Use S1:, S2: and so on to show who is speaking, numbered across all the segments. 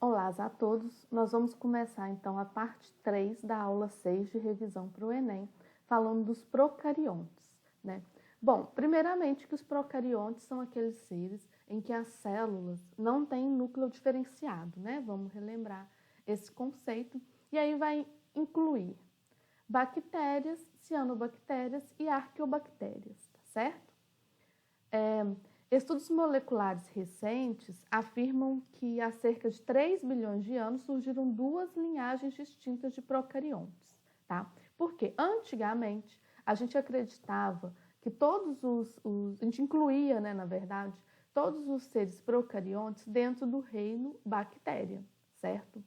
S1: Olá a todos, nós vamos começar então a parte 3 da aula 6 de revisão para o Enem, falando dos procariontes, né? Bom, primeiramente que os procariontes são aqueles seres em que as células não têm núcleo diferenciado, né? Vamos relembrar esse conceito e aí vai incluir bactérias, cianobactérias e arqueobactérias, tá certo? Estudos moleculares recentes afirmam que há cerca de 3 bilhões de anos surgiram duas linhagens distintas de procariontes, tá? Porque antigamente a gente acreditava que a gente incluía, né, na verdade, todos os seres procariontes dentro do reino bactéria, certo?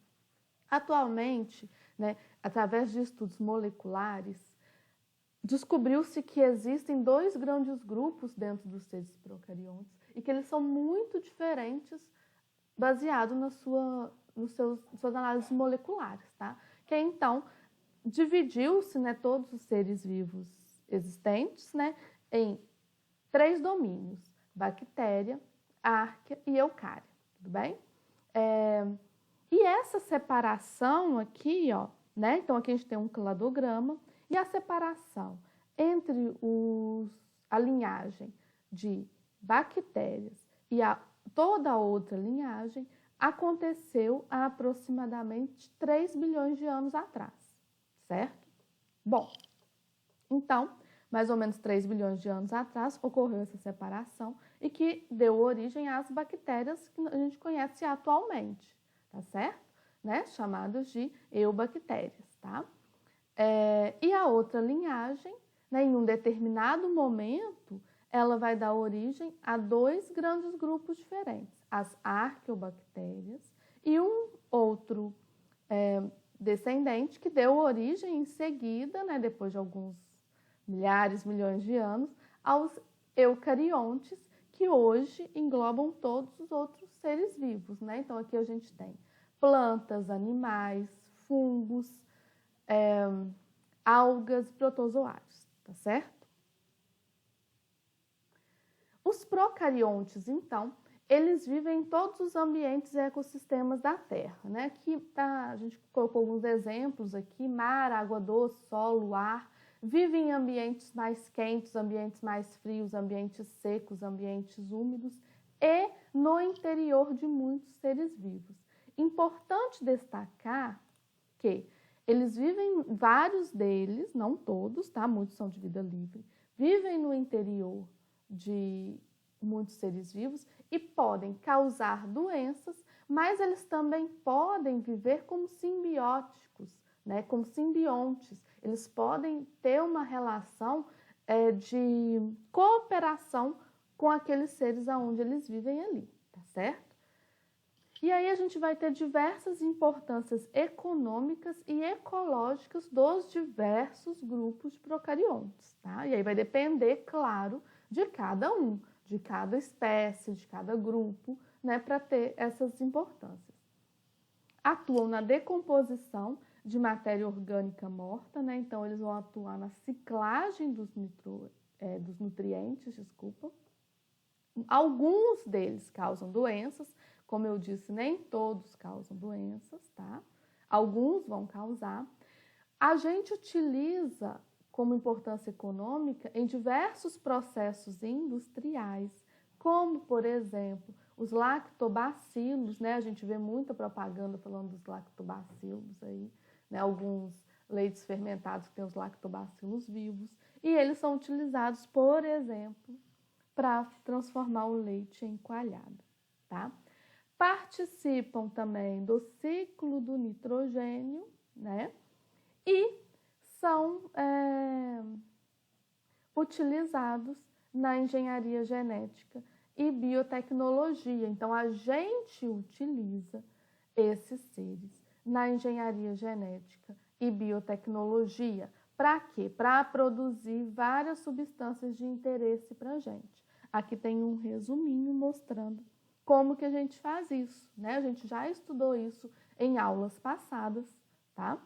S1: Atualmente, né, através de estudos moleculares, descobriu-se que existem dois grandes grupos dentro dos seres procariontes e que eles são muito diferentes baseado suas análises moleculares, tá? Que então dividiu-se, né, todos os seres vivos existentes, né, em três domínios: bactéria, árquea e eucária, tudo bem? E essa separação aqui, ó, né? Então aqui a gente tem um cladograma e a separação entre a linhagem de bactérias e toda a outra linhagem aconteceu há aproximadamente 3 bilhões de anos atrás, certo? Bom, então, mais ou menos 3 bilhões de anos atrás ocorreu essa separação e que deu origem às bactérias que a gente conhece atualmente, tá certo? Né? Chamadas de eubactérias, tá? E a outra linhagem, né, em um determinado momento, ela vai dar origem a dois grandes grupos diferentes, as arqueobactérias e um outro descendente que deu origem em seguida, né, depois de alguns milhares, milhões de anos, aos eucariontes, que hoje englobam todos os outros seres vivos, né? Então aqui a gente tem plantas, animais, fungos, algas, protozoários, tá certo? Os procariontes, então, eles vivem em todos os ambientes e ecossistemas da Terra, né? Aqui a gente colocou alguns exemplos aqui: mar, água doce, solo, ar. Vivem em ambientes mais quentes, ambientes mais frios, ambientes secos, ambientes úmidos e no interior de muitos seres vivos. Importante destacar que eles vivem, vários deles, não todos, tá? Muitos são de vida livre, vivem no interior de muitos seres vivos e podem causar doenças, mas eles também podem viver como simbióticos, né? Como simbiontes. Eles podem ter uma relação de cooperação com aqueles seres aonde eles vivem ali, tá certo? E aí a gente vai ter diversas importâncias econômicas e ecológicas dos diversos grupos de procariontes, tá? E aí vai depender, claro, de cada um, de cada espécie, de cada grupo, né, para ter essas importâncias. Atuam na decomposição de matéria orgânica morta, né? Então eles vão atuar na ciclagem dos nutrientes, desculpa. Alguns deles causam doenças, como eu disse, nem todos causam doenças, tá? Alguns vão causar. A gente utiliza como importância econômica em diversos processos industriais, como, por exemplo, os lactobacilos, né? A gente vê muita propaganda falando dos lactobacilos aí, né? Alguns leites fermentados que têm os lactobacilos vivos, e eles são utilizados, por exemplo, para transformar o leite em coalhada, tá? Participam também do ciclo do nitrogênio, né? E são utilizados na engenharia genética e biotecnologia. Então, a gente utiliza esses seres na engenharia genética e biotecnologia. Para quê? Para produzir várias substâncias de interesse para a gente. Aqui tem um resuminho mostrando como que a gente faz isso, né? A gente já estudou isso em aulas passadas, tá?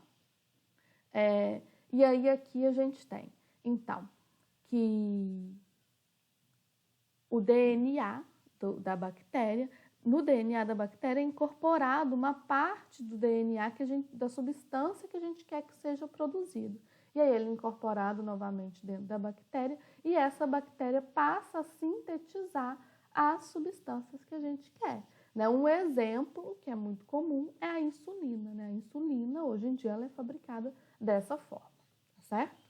S1: E aí aqui a gente tem, então, que o DNA da bactéria no DNA da bactéria é incorporado uma parte do DNA da substância que a gente quer que seja produzido. E aí ele é incorporado novamente dentro da bactéria e essa bactéria passa a sintetizar as substâncias que a gente quer. Né? Um exemplo que é muito comum é a insulina. Né? A insulina, hoje em dia, ela é fabricada dessa forma, tá certo?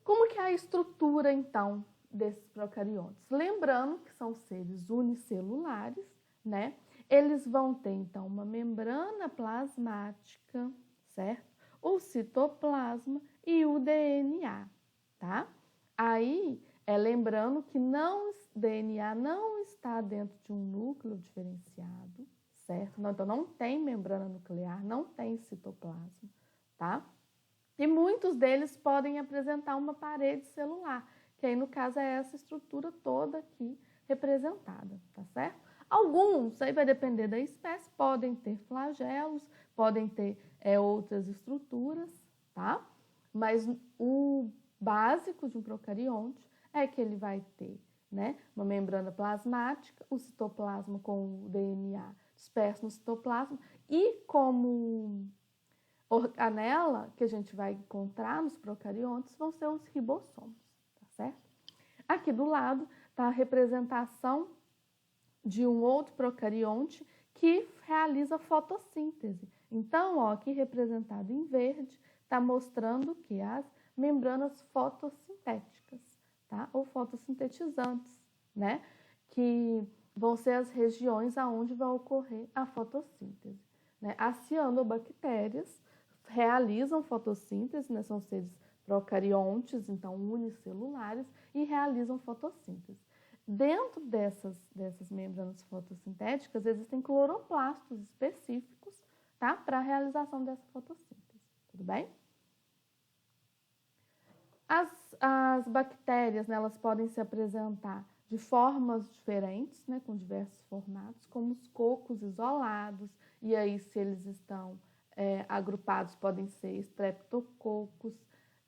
S1: Como que é a estrutura, então, desses procariontes? Lembrando que são seres unicelulares, né? Eles vão ter, então, uma membrana plasmática, certo? O citoplasma e o DNA, tá? Aí, lembrando que DNA não está dentro de um núcleo diferenciado, certo? Então, não tem membrana nuclear, não tem citoplasma, tá? E muitos deles podem apresentar uma parede celular, que aí no caso é essa estrutura toda aqui representada, tá certo? Alguns, aí vai depender da espécie, podem ter flagelos, podem ter outras estruturas, tá? Mas o básico de um procarionte é que ele vai ter, né, uma membrana plasmática, o citoplasma com o DNA disperso no citoplasma e como organela que a gente vai encontrar nos procariontes vão ser os ribossomos, tá certo? Aqui do lado está a representação de um outro procarionte que realiza fotossíntese. Então, ó, aqui representado em verde, está mostrando que as membranas fotossintéticas, tá? Ou fotossintetizantes, né? Que vão ser as regiões aonde vai ocorrer a fotossíntese. Né? As cianobactérias realizam fotossíntese, né? São seres procariontes, então unicelulares, e realizam fotossíntese. Dentro dessas membranas fotossintéticas existem cloroplastos específicos, tá? Para a realização dessa fotossíntese, tudo bem? As bactérias, né, elas podem se apresentar de formas diferentes, né, com diversos formatos, como os cocos isolados, e aí se eles estão agrupados podem ser streptococos,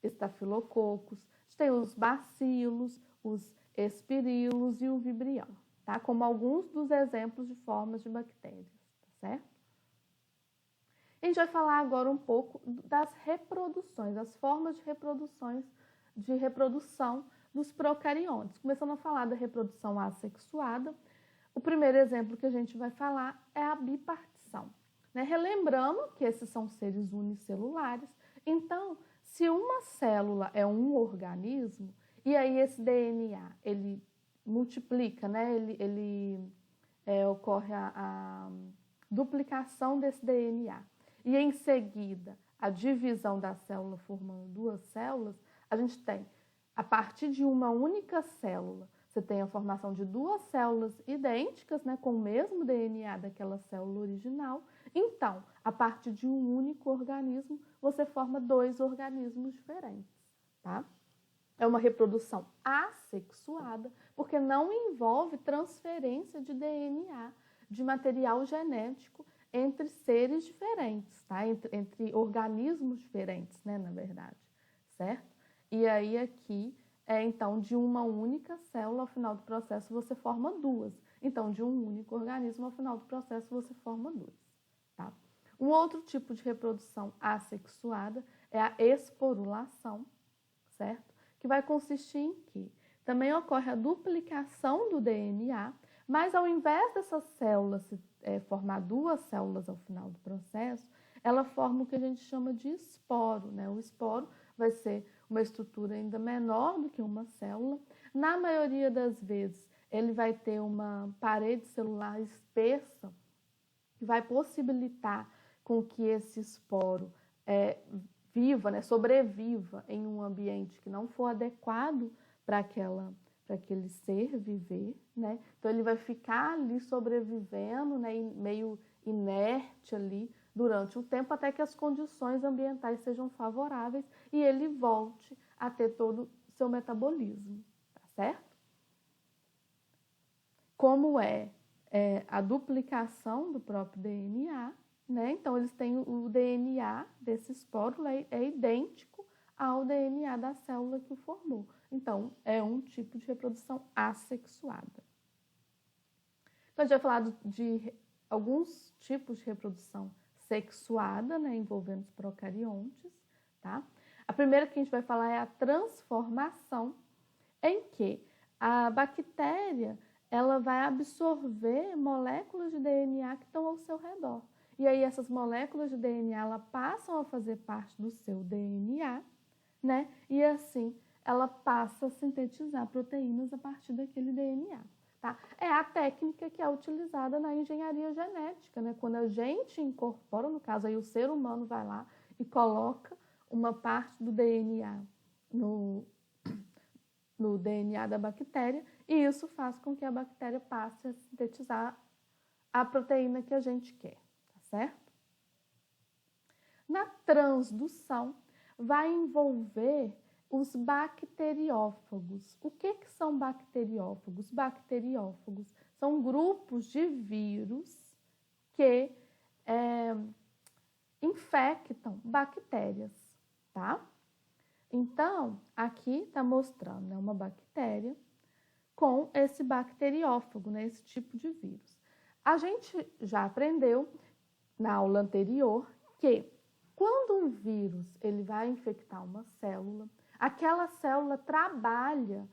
S1: estafilococos, a gente tem os bacilos, os espirilos e o vibrião, tá? Como alguns dos exemplos de formas de bactérias, tá certo? A gente vai falar agora um pouco das reproduções, das formas de reprodução dos procariontes. Começando a falar da reprodução assexuada, o primeiro exemplo que a gente vai falar é a bipartição. Né? Relembrando que esses são seres unicelulares, então, se uma célula é um organismo, e aí esse DNA, ele multiplica, né? Ocorre a duplicação desse DNA. E em seguida, a divisão da célula formando duas células, a gente tem, a partir de uma única célula, você tem a formação de duas células idênticas, né, com o mesmo DNA daquela célula original. Então, a partir de um único organismo, você forma dois organismos diferentes, tá? É uma reprodução assexuada, porque não envolve transferência de DNA, de material genético, entre seres diferentes, tá? Entre organismos diferentes, né, na verdade, certo? E aí aqui, então, de uma única célula, ao final do processo, você forma duas. Então, de um único organismo, ao final do processo, você forma duas, tá? Um outro tipo de reprodução assexuada é a esporulação, certo? Que vai consistir em que também ocorre a duplicação do DNA, mas ao invés dessas células formar duas células ao final do processo, ela forma o que a gente chama de esporo, né? O esporo vai ser uma estrutura ainda menor do que uma célula. Na maioria das vezes, ele vai ter uma parede celular espessa, que vai possibilitar com que esse esporo viva, né, sobreviva em um ambiente que não for adequado para aquele ser viver, né? Então ele vai ficar ali sobrevivendo, né, meio inerte ali durante um tempo até que as condições ambientais sejam favoráveis e ele volte a ter todo o seu metabolismo, tá certo? Como a duplicação do próprio DNA, né? Então, eles têm o DNA desse esporo, é idêntico ao DNA da célula que o formou. Então, é um tipo de reprodução assexuada. Então, a gente vai falar de alguns tipos de reprodução sexuada, né, envolvendo os procariontes, tá? A primeira que a gente vai falar é a transformação, em que a bactéria ela vai absorver moléculas de DNA que estão ao seu redor. E aí essas moléculas de DNA ela passam a fazer parte do seu DNA, né? E assim ela passa a sintetizar proteínas a partir daquele DNA. Tá? É a técnica que é utilizada na engenharia genética, né? Quando a gente incorpora, no caso aí o ser humano vai lá e coloca uma parte do DNA no DNA da bactéria, e isso faz com que a bactéria passe a sintetizar a proteína que a gente quer, tá certo? Na transdução, vai envolver os bacteriófagos. O que são bacteriófagos? Bacteriófagos são grupos de vírus que infectam bactérias, tá? Então, aqui está mostrando, né, uma bactéria com esse bacteriófago, né, esse tipo de vírus. A gente já aprendeu na aula anterior que quando um vírus ele vai infectar uma célula, aquela célula trabalha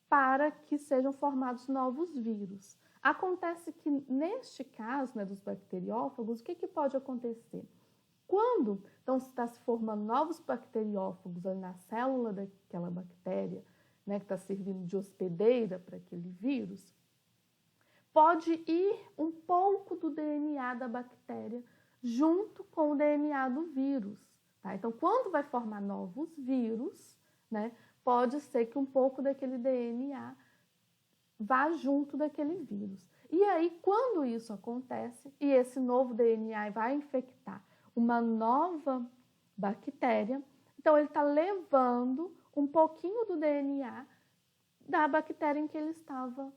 S1: para que sejam formados novos vírus. Acontece que, neste caso, né, dos bacteriófagos, o que pode acontecer? Quando então, está se formando novos bacteriófagos ali na célula daquela bactéria, né, que está servindo de hospedeira para aquele vírus, pode ir um pouco do DNA da bactéria junto com o DNA do vírus. Tá? Então, quando vai formar novos vírus, né, pode ser que um pouco daquele DNA vá junto daquele vírus. E aí, quando isso acontece, e esse novo DNA vai infectar uma nova bactéria, então ele está levando um pouquinho do DNA da bactéria em que ele estava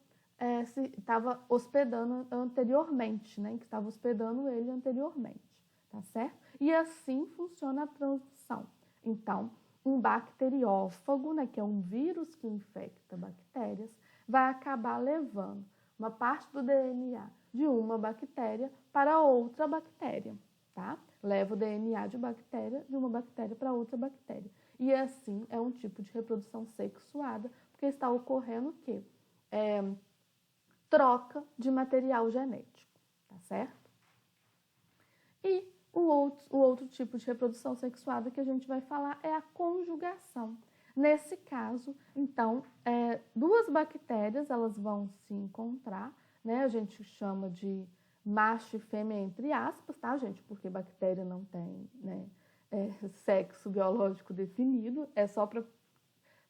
S1: hospedando anteriormente, né? Que estava hospedando ele anteriormente, tá certo? E assim funciona a transdução. Então, um bacteriófago, né, que é um vírus que infecta bactérias, vai acabar levando uma parte do DNA de uma bactéria para outra bactéria, tá? Leva o DNA de uma bactéria para outra bactéria. E assim é um tipo de reprodução sexuada, porque está ocorrendo o quê? Troca de material genético, tá certo? E o outro tipo de reprodução sexuada que a gente vai falar é a conjugação. Nesse caso, então, duas bactérias elas vão se encontrar, né? A gente chama de macho e fêmea entre aspas, tá, gente? Porque bactéria não tem, né, sexo biológico definido, é só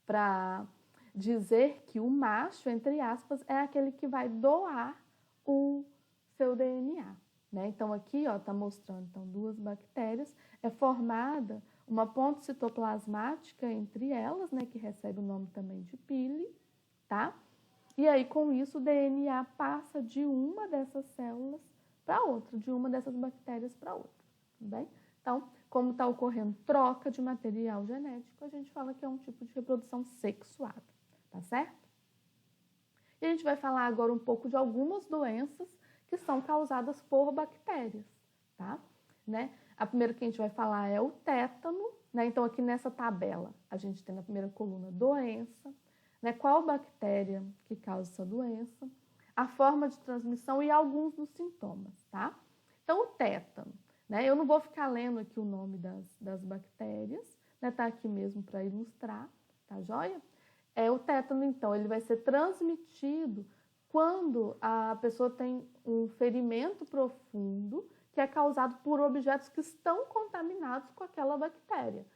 S1: para dizer que o macho, entre aspas, é aquele que vai doar o seu DNA, né? Então, aqui, ó, tá mostrando, então, duas bactérias, é formada uma ponte citoplasmática entre elas, né, que recebe o nome também de pile, tá? E aí, com isso, o DNA passa de uma dessas células para outra, de uma dessas bactérias para outra, tudo bem? Então, como está ocorrendo troca de material genético, a gente fala que é um tipo de reprodução sexuada, tá certo? E a gente vai falar agora um pouco de algumas doenças que são causadas por bactérias, tá? Né? A primeira que a gente vai falar é o tétano, né? Então, aqui nessa tabela, a gente tem na primeira coluna doença, né? Qual bactéria que causa essa doença, a forma de transmissão e alguns dos sintomas, tá? Então, o tétano, né? Eu não vou ficar lendo aqui o nome das bactérias, né? Tá aqui mesmo para ilustrar, tá joia? O tétano, então, ele vai ser transmitido quando a pessoa tem um ferimento profundo que é causado por objetos que estão contaminados com aquela bactéria,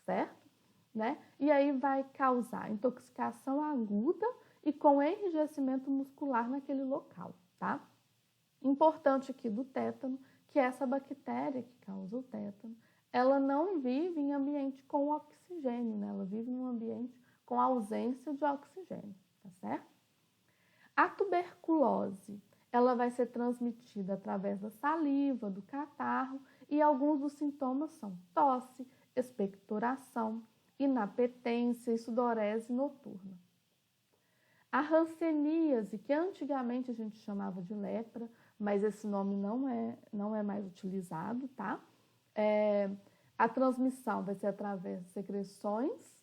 S1: certo? Né? E aí vai causar intoxicação aguda e com enrijecimento muscular naquele local, tá? Importante aqui do tétano que essa bactéria que causa o tétano, ela não vive em ambiente com oxigênio, né? Ela vive em um ambiente com ausência de oxigênio, tá certo? A tuberculose, ela vai ser transmitida através da saliva, do catarro, e alguns dos sintomas são tosse, expectoração, inapetência e sudorese noturna. A hanseníase, que antigamente a gente chamava de lepra, mas esse nome não é mais utilizado, tá? A transmissão vai ser através de secreções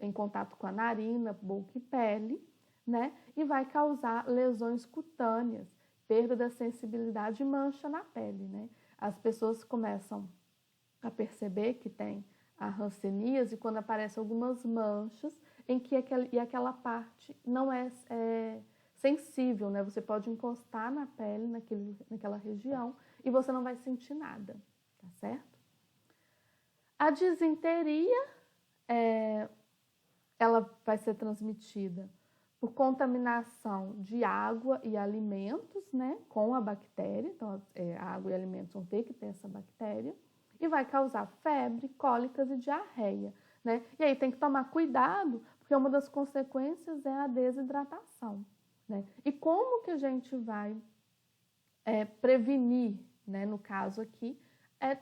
S1: em contato com a narina, boca e pele, né? E vai causar lesões cutâneas, perda da sensibilidade e mancha na pele, né? As pessoas começam a perceber que tem a hanseníase quando aparecem algumas manchas em que aquela parte não é sensível, né? Você pode encostar na pele, naquela região, e você não vai sentir nada, tá certo? A disenteria, ela vai ser transmitida por contaminação de água e alimentos, né? Com a bactéria, então a água e alimentos vão ter que ter essa bactéria, e vai causar febre, cólicas e diarreia, né? E aí tem que tomar cuidado, porque uma das consequências é a desidratação, né? E como que a gente vai prevenir, né? No caso aqui, é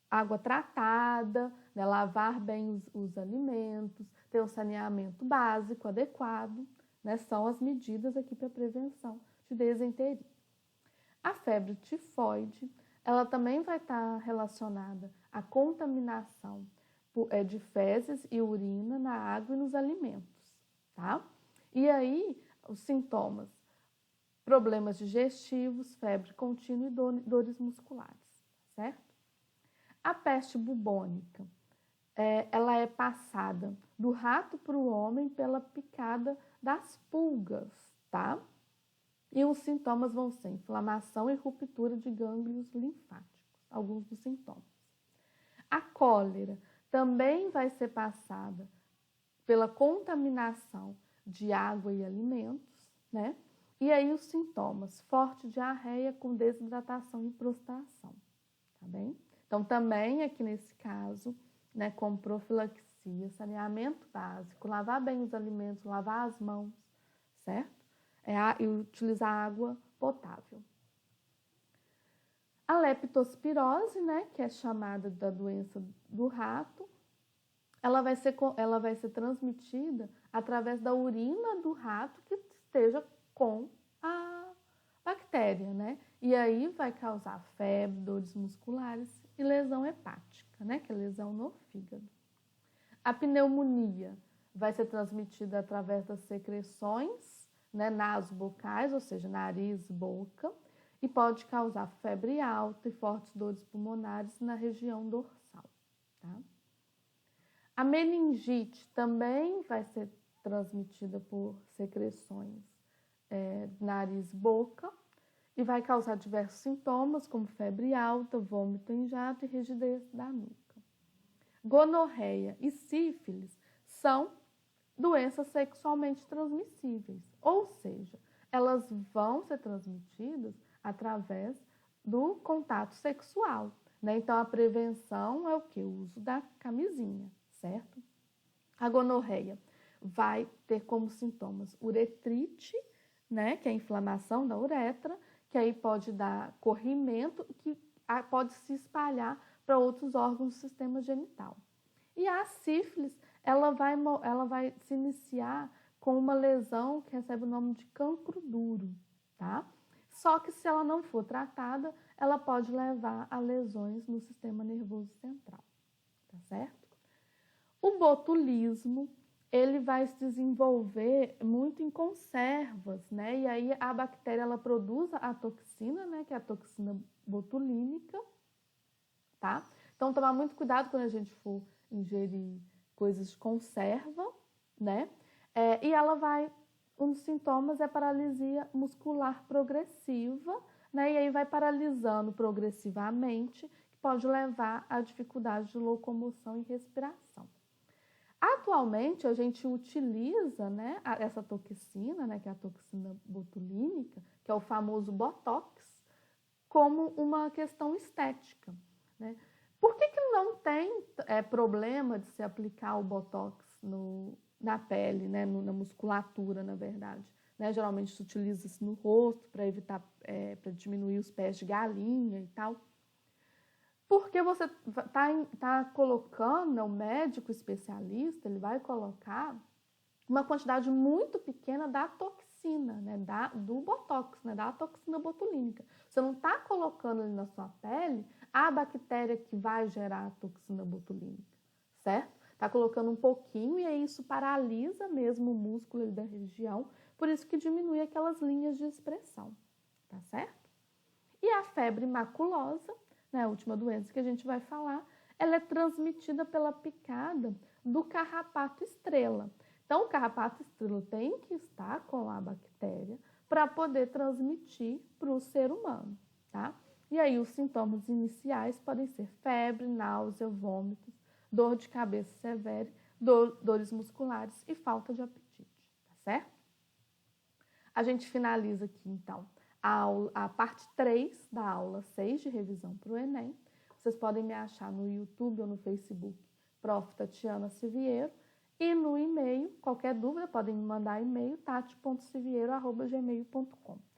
S1: água tratada, né? Lavar bem os alimentos, ter um saneamento básico adequado, né? São as medidas aqui para prevenção de disenteria. A febre tifoide, ela também vai estar relacionada à contaminação de fezes e urina na água e nos alimentos, tá? E aí, os sintomas, problemas digestivos, febre contínua e dores musculares, certo? A peste bubônica, ela é passada do rato para o homem pela picada das pulgas, tá? E os sintomas vão ser inflamação e ruptura de gânglios linfáticos, alguns dos sintomas. A cólera também vai ser passada pela contaminação de água e alimentos, né? E aí os sintomas, forte diarreia com desidratação e prostração, tá bem? Então também aqui nesse caso, né, como profilaxia, saneamento básico, lavar bem os alimentos, lavar as mãos, certo? E utilizar água potável. A leptospirose, né, que é chamada da doença do rato, ela vai ser transmitida através da urina do rato que esteja com a bactéria, né? E aí vai causar febre, dores musculares e lesão hepática, né, que é lesão no fígado. A pneumonia vai ser transmitida através das secreções, né, nasobocais, ou seja, nariz, boca, e pode causar febre alta e fortes dores pulmonares na região dorsal, tá? A meningite também vai ser transmitida por secreções nariz, boca, e vai causar diversos sintomas, como febre alta, vômito em jato e rigidez da nuca. Gonorreia e sífilis são doenças sexualmente transmissíveis, ou seja, elas vão ser transmitidas através do contato sexual, né? Então, a prevenção é o quê? O uso da camisinha, certo? A gonorreia vai ter como sintomas uretrite, né? Que é a inflamação da uretra, que aí pode dar corrimento, que pode se espalhar para outros órgãos do sistema genital. E a sífilis, ela vai se iniciar com uma lesão que recebe o nome de cancro duro, tá? Só que se ela não for tratada, ela pode levar a lesões no sistema nervoso central, tá certo? O botulismo, ele vai se desenvolver muito em conservas, né? E aí a bactéria, ela produz a toxina, né? Que é a toxina botulínica, tá? Então, tomar muito cuidado quando a gente for ingerir coisas de conserva, né? E ela um dos sintomas é paralisia muscular progressiva, né? E aí vai paralisando progressivamente, que pode levar a dificuldade de locomoção e respiração. Atualmente, a gente utiliza, né, essa toxina, né, que é a toxina botulínica, que é o famoso Botox, como uma questão estética, né? Por que não tem problema de se aplicar o Botox na pele, né, na musculatura, na verdade? Né? Geralmente se utiliza isso no rosto para evitar, para diminuir os pés de galinha e tal. Porque você está colocando, né, o médico especialista, ele vai colocar uma quantidade muito pequena da toxina, né, do botox, né, da toxina botulínica. Você não está colocando ali na sua pele a bactéria que vai gerar a toxina botulínica, certo? Está colocando um pouquinho e aí isso paralisa mesmo o músculo ali da região, por isso que diminui aquelas linhas de expressão, tá certo? E a febre maculosa, né, a última doença que a gente vai falar, ela é transmitida pela picada do carrapato estrela. Então, o carrapato estrela tem que estar com a bactéria para poder transmitir para o ser humano, tá? E aí, os sintomas iniciais podem ser febre, náusea, vômitos, dor de cabeça severa, dores musculares e falta de apetite, tá certo? A gente finaliza aqui, então, a parte 3 da aula 6 de revisão para o Enem. Vocês podem me achar no YouTube ou no Facebook, Prof. Tatiana Siviero, e no e-mail, qualquer dúvida, podem me mandar e-mail, tati.siviero@gmail.com.